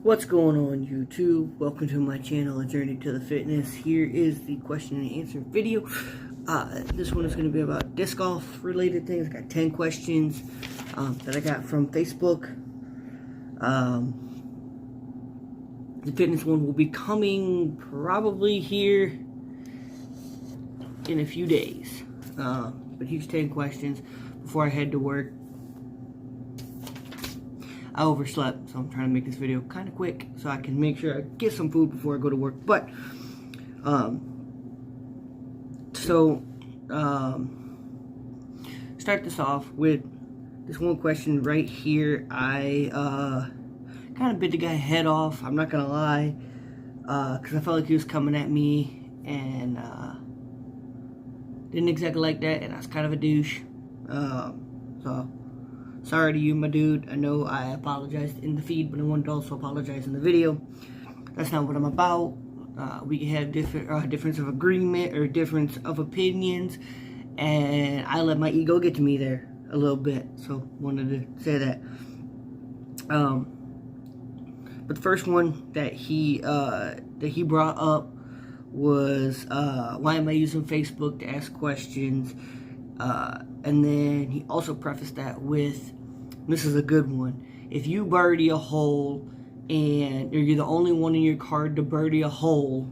What's going on, YouTube? Welcome to my channel, A Journey to the Fitness. Here is the question and answer video. This one is going to be about disc golf related things. I got 10 questions that I got from Facebook. The fitness one will be coming probably here in a few days. But here's 10 questions before I head to work. I overslept, so I'm trying to make this video kind of quick so I can make sure I get some food before I go to work. But, start this off with this one question right here. I kind of bit the guy head off, I'm not gonna lie, because I felt like he was coming at me, and didn't exactly like that, and I was kind of a douche. So sorry to you, my dude. I know I apologized in the feed, but I wanted to also apologize in the video. That's not what I'm about. We can have difference of agreement or difference of opinions, and I let my ego get to me there a little bit. So wanted to say that. But the first one that he brought up was why am I using Facebook to ask questions? And then he also prefaced that with, this is a good one, if you birdie a hole and you're the only one in your card to birdie a hole,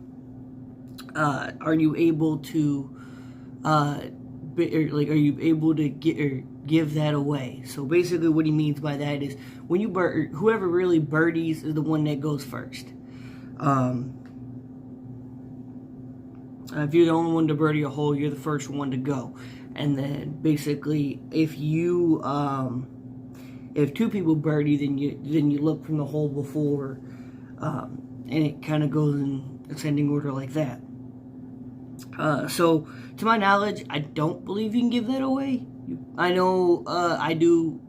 are you able to are you able to give that away? So basically what he means by that is when you whoever really birdies is the one that goes first. If you're the only one to birdie a hole, you're the first one to go. And then basically, if you if two people birdie, then you look from the hole before, and it kind of goes in ascending order like that. So to my knowledge, I don't believe you can give that away. I know I do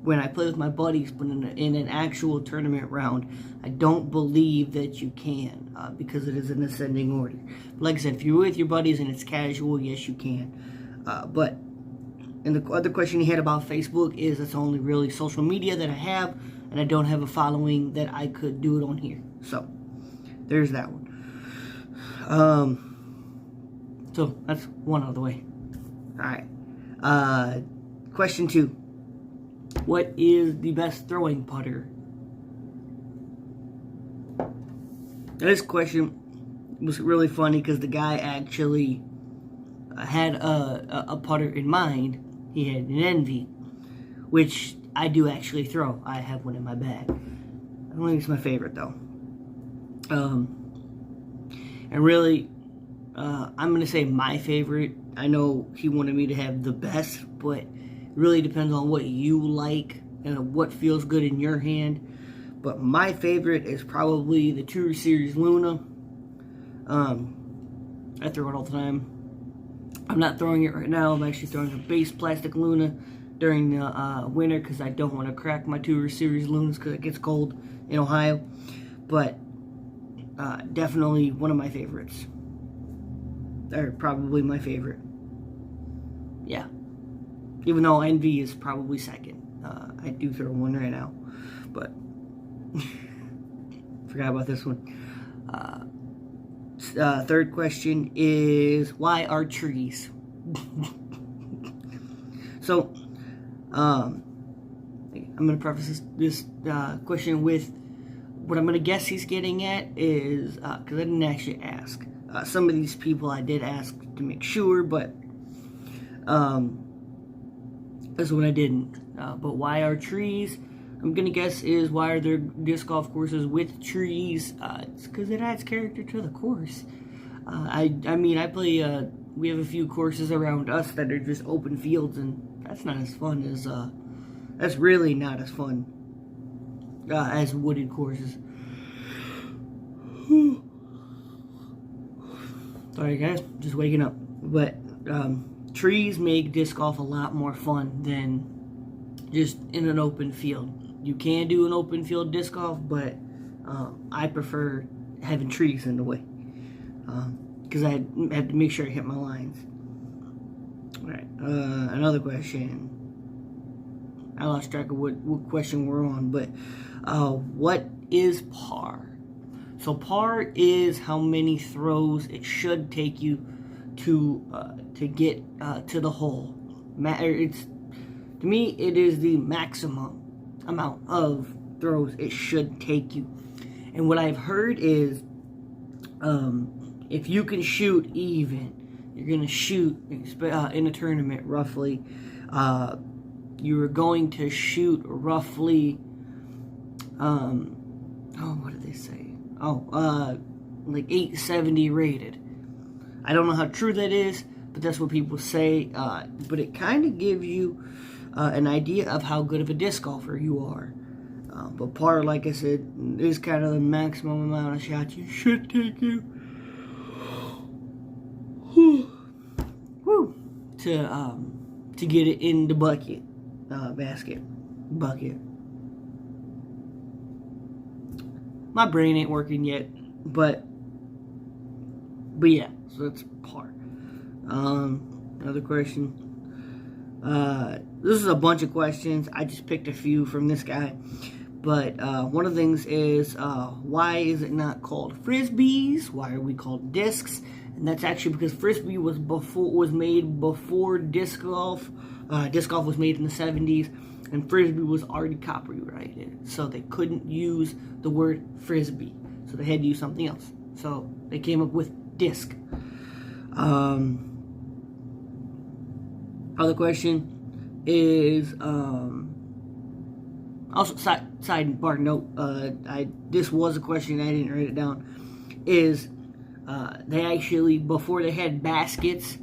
when I play with my buddies, but in an actual tournament round, I don't believe that you can because it is an ascending order. But like I said, if you're with your buddies and it's casual, yes, you can. But, and the other question he had about Facebook is it's only really social media that I have, and I don't have a following that I could do it on here. So, there's that one. So, that's one out of the way. Alright. Question 2. What is the best throwing putter? Now, this question was really funny because the guy actually had a putter in mind. He had an Envy, which I do actually throw. I have one in my bag. I don't think it's my favorite though. And really, I'm gonna say my favorite. I know he wanted me to have the best, but it really depends on what you like and what feels good in your hand. But my favorite is probably the Tour Series Luna. I throw it all the time. I'm not throwing it right now. I'm actually throwing a base plastic Luna during the winter because I don't want to crack my Tour Series Lunas because it gets cold in Ohio. But definitely one of my favorites. Or probably my favorite. Yeah. Even though Envy is probably second. I do throw one right now. But forgot about this one. Third question is, why are trees? So, I'm going to preface this question with what I'm going to guess he's getting at is, because I didn't actually ask. Some of these people I did ask to make sure, but that's what I didn't. But why are trees? I'm going to guess is, why are there disc golf courses with trees? It's because it adds character to the course. I mean, I play, we have a few courses around us that are just open fields, and that's not as fun as, that's really not as fun as wooded courses. Sorry guys, just waking up. But, trees make disc golf a lot more fun than just in an open field. You can do an open field disc golf, but I prefer having trees in the way because I had to make sure I hit my lines. Alright, another question. I lost track of what question we're on, but what is par. So par is how many throws it should take you to get to the hole. To me, it is the maximum amount of throws it should take you. And what I've heard is, if you can shoot even, you're gonna shoot in a tournament roughly. You're going to shoot roughly. What did they say? Like 870 rated. I don't know how true that is, but that's what people say. But it kind of gives you an idea of how good of a disc golfer you are. But par, like I said, is kind of the maximum amount of shots you should take you. Whew. To get it in the bucket, bucket. My brain ain't working yet, but yeah, so that's par. Another question. This is a bunch of questions. I just picked a few from this guy. But one of the things is, why is it not called frisbees? Why are we called discs? And that's actually because frisbee was made before disc golf. Disc golf was made in the 70s, and frisbee was already copyrighted, so they couldn't use the word frisbee. So they had to use something else. So they came up with disc. Other question is, also sidebar note, this was a question, I didn't write it down, is they actually, before they had baskets,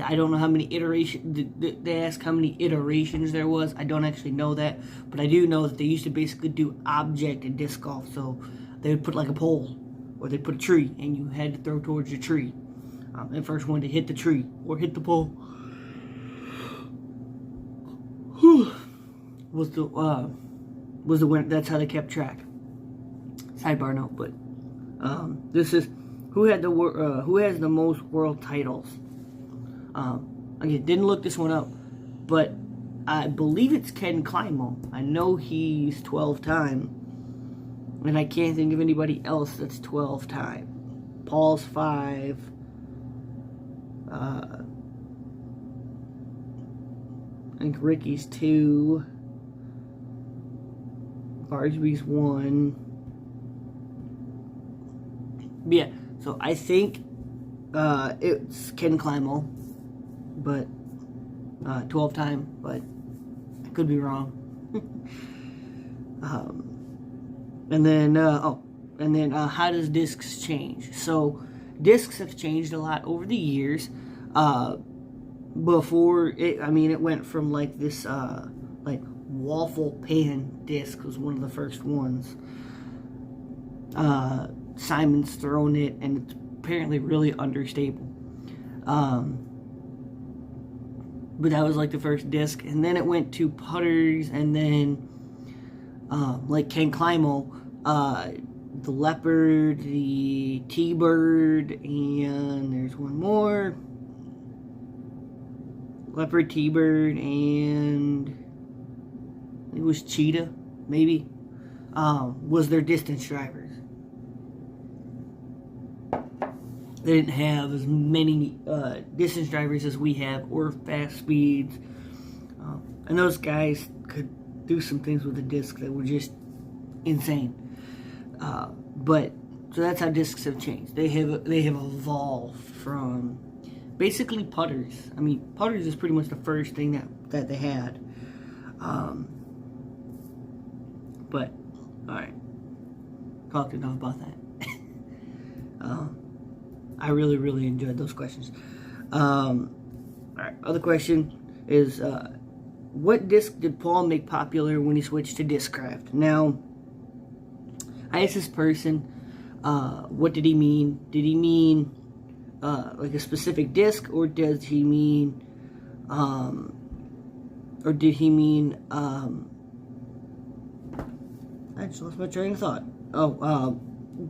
I don't know how many iterations, they asked how many iterations there was. I don't actually know that, but I do know that they used to basically do object in disc golf. So they would put like a pole, or they put a tree, and you had to throw towards the tree. And first one to hit the tree, or hit the pole, was the winner. That's how they kept track. Sidebar note, but this is who has the most world titles. Again, didn't look this one up, but I believe it's Ken Climo. I know he's 12-time, and I can't think of anybody else that's 12-time. Paul's 5. I think Ricky's 2. Barsby's 1. But yeah, so I think it's Ken Climo, but 12-time, but I could be wrong. And then how does discs change? So discs have changed a lot over the years. Before it went from like this like waffle pan disc was one of the first ones. Simon's thrown it, and it's apparently really understable. But that was like the first disc, and then it went to putters, and then like Ken Climo, the Leopard, the T-Bird, and there's one more. Leopard, T-Bird, and it was Cheetah, maybe, was their distance drivers. They didn't have as many distance drivers as we have, or fast speeds. And those guys could do some things with the disc that were just insane. But so that's how discs have changed. They have evolved from basically putters. I mean, putters is pretty much the first thing that they had. But all right, talked enough about that. I really enjoyed those questions. Alright, other question is, what disc did Paul make popular when he switched to Discraft? Now, I asked this person, what did he mean? Did he mean like a specific disc, or does he mean, I just lost my train of thought.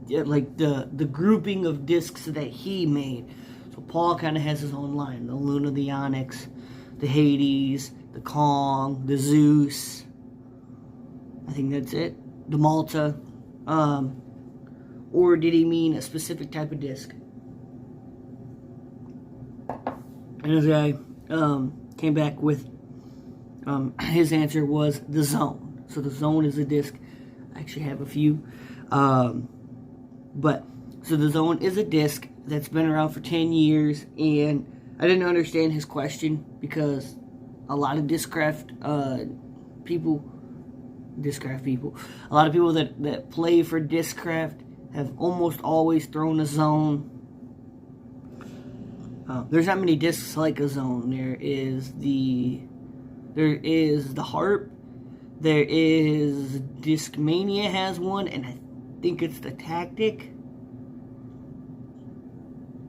Like the grouping of discs that he made. So Paul kind of has his own line: the Luna, the Onyx, the Hades, the Kong, the Zeus. I think that's it. The Malta. Or did he mean a specific type of disc? And this guy came back with his answer was the Zone. So the Zone is a disc. I actually have a few. So the Zone is a disc that's been around for 10 years, and I didn't understand his question because a lot of discraft people, a lot of people that play for discraft have almost always thrown a Zone. There's not many discs like a Zone. There is the Harp. There is Discmania has one, and I think it's the Tactic.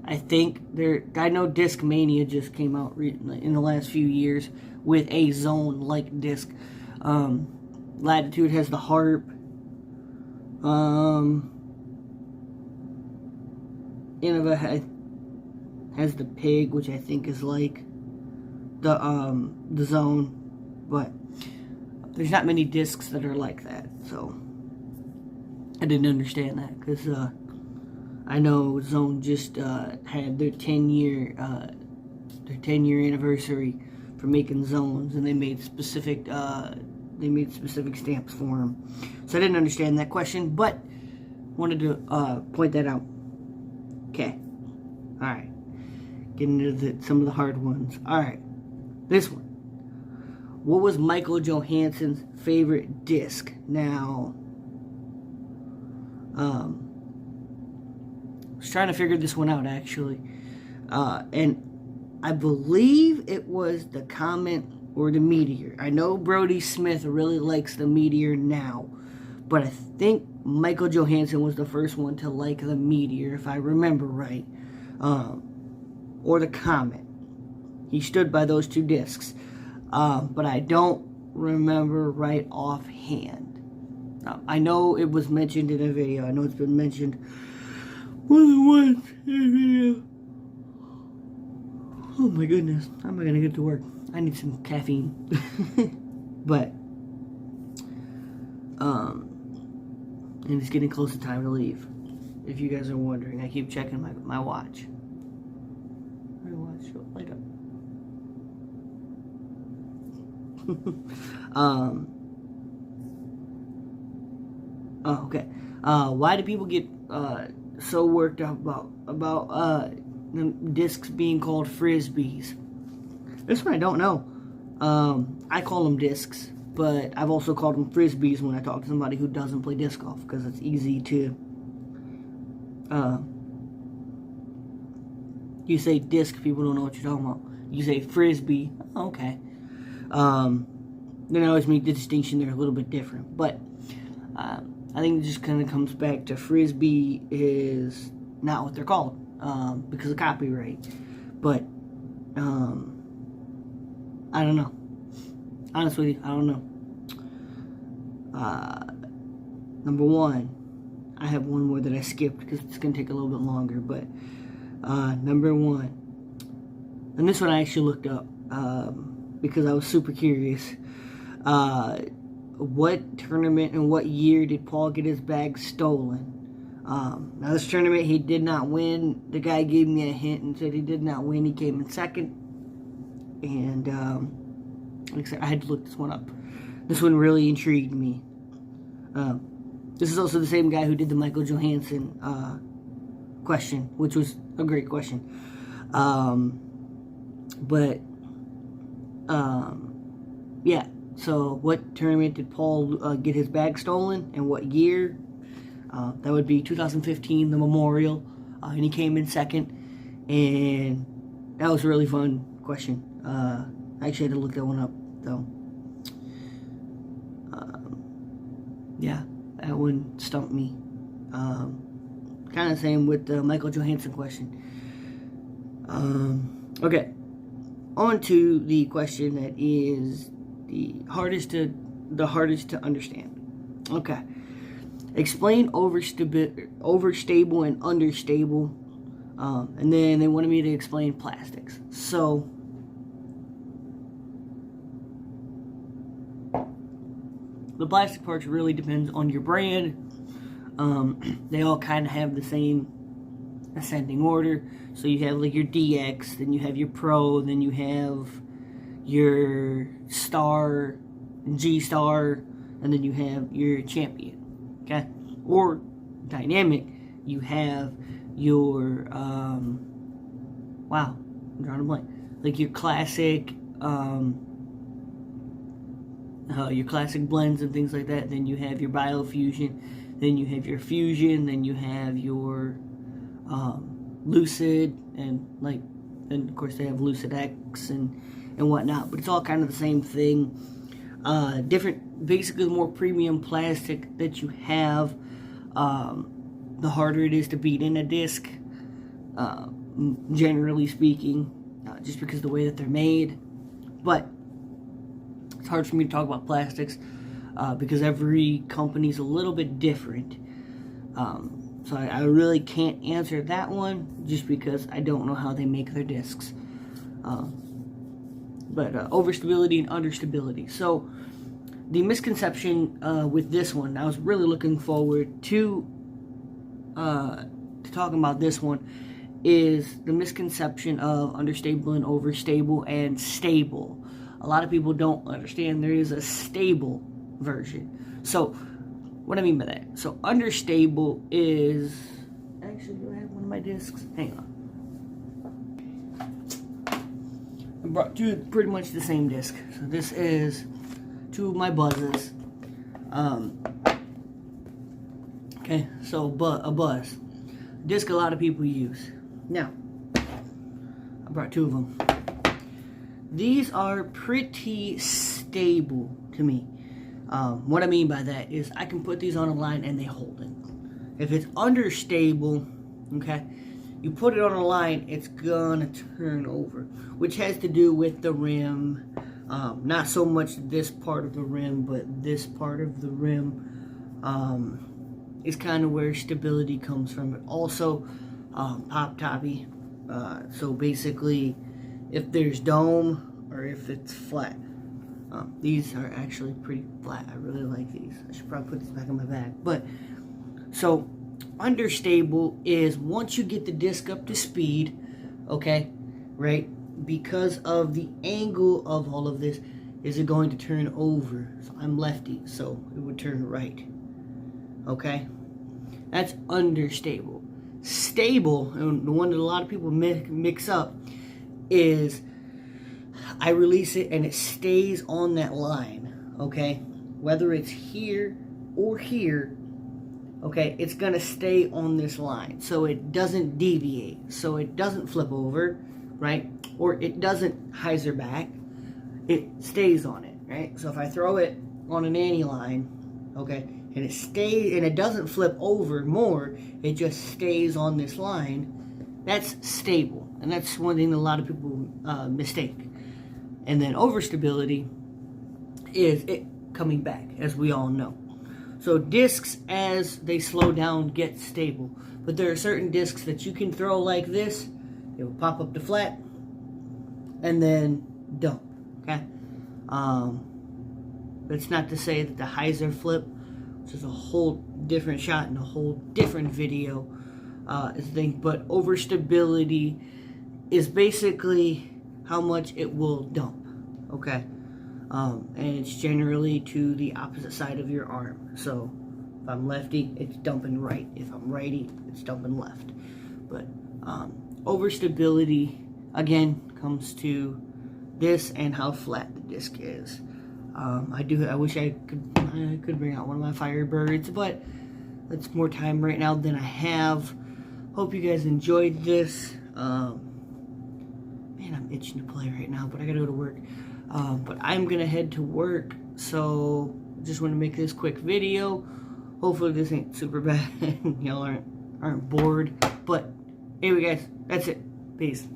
I know Discmania just came out in the last few years with a Zone-like disc. Latitude has the Harp. Innova has the Pig, which I think is like the Zone, but there's not many discs that are like that, so I didn't understand that, because I know Zone just had their 10-year anniversary for making Zones, and they made specific stamps for them. So I didn't understand that question, but wanted to point that out. Okay, all right. Getting into some of the hard ones. All right, this one. What was Michael Johansson's favorite disc? Now, I was trying to figure this one out, actually. And I believe it was the Comet or the Meteor. I know Brody Smith really likes the Meteor now, but I think Michael Johansson was the first one to like the Meteor, if I remember right. Or the Comet. He stood by those two discs. But I don't remember right offhand. I know it was mentioned in a video. I know it's been mentioned more than once in a video. Oh my goodness. How am I going to get to work? I need some caffeine. But, and it's getting close to time to leave. If you guys are wondering, I keep checking my watch. My watch, light up. Okay. Why do people get so worked up about discs being called frisbees? This one I don't know. I call them discs, but I've also called them frisbees when I talk to somebody who doesn't play disc golf, because it's easy to. You say disc, people don't know what you're talking about. You say frisbee, okay. Then I always make the distinction there a little bit different, but I think it just kind of comes back to frisbee is not what they're called because of copyright. But I don't know. Honestly, I don't know. Number one, I have one more that I skipped because it's going to take a little bit longer, but number one, and this one I actually looked up because I was super curious. What tournament and what year did Paul get his bag stolen? Now this tournament he did not win. The guy gave me a hint and said he did not win. He came in second. And like I said, I had to look this one up. This one really intrigued me. This is also the same guy who did the Michael Johansson question, which was a great question. Yeah. So, what tournament did Paul get his bag stolen, and what year? That would be 2015, the Memorial, and he came in second, and that was a really fun question. I actually had to look that one up, though. Yeah, that one stumped me. Kind of same with the Michael Johansson question. Okay, on to the question that is the hardest to understand. Okay. Explain overstable and understable. And then they wanted me to explain plastics. So the plastic parts really depends on your brand. They all kind of have the same ascending order. So you have like your DX, then you have your Pro, then you have your Star, G Star, and then you have your Champion. Okay? Or Dynamic, you have your wow, I'm drawing a blank. Like your classic blends and things like that. Then you have your Biofusion, then you have your Fusion, then you have your Lucid, and of course they have Lucid X and whatnot. But it's all kind of the same thing. Different, basically, the more premium plastic that you have, the harder it is to beat in a disc. Generally speaking, just because of the way that they're made. But it's hard for me to talk about plastics because every company's a little bit different. So I really can't answer that one just because I don't know how they make their discs. But overstability and understability. So the misconception with this one, I was really looking forward to talking about this one, is the misconception of understable and overstable and stable. A lot of people don't understand there is a stable version. So what I mean by that, so understable is, actually, do I have one of my discs? Hang on. I brought two pretty much the same disc. So this is two of my buzzes. Okay, so a buzz. Disc a lot of people use. Now, I brought two of them. These are pretty stable to me. What I mean by that is I can put these on a line and they hold it. If it's understable, okay, you put it on a line, it's gonna turn over, which has to do with the rim. Not so much this part of the rim, but this part of the rim is kind of where stability comes from. But also pop-toppy. So basically, if there's dome or if it's flat. These are actually pretty flat. I really like these. I should probably put this back in my bag. But, so, understable is once you get the disc up to speed, okay, right, because of the angle of all of this, is it going to turn over? So I'm lefty, so it would turn right. Okay? That's understable. Stable, and the one that a lot of people mix up, is I release it and it stays on that line, okay? Whether it's here or here, okay, it's gonna stay on this line. So it doesn't deviate. So it doesn't flip over, right? Or it doesn't hyzer back. It stays on it, right? So if I throw it on an anti line, okay, and it stays, and it doesn't flip over more, it just stays on this line, that's stable. And that's one thing that a lot of people mistake. And then overstability is it coming back, as we all know. So discs, as they slow down, get stable. But there are certain discs that you can throw like this, it will pop up to flat, and then dump, okay? But it's not to say that the hyzer flip, which is a whole different shot and a whole different video, is the thing. But overstability is basically how much it will dump, okay? And it's generally to the opposite side of your arm. So if I'm lefty, it's dumping right. If I'm righty, it's dumping left. But overstability, again, comes to this and how flat the disc is. I wish I could bring out one of my Firebirds, but it's more time right now than I have. Hope you guys enjoyed this. Man, I'm itching to play right now, but I gotta go to work. But I'm gonna head to work, so just want to make this quick video. Hopefully this ain't super bad and y'all aren't bored. But anyway, guys, that's it. Peace.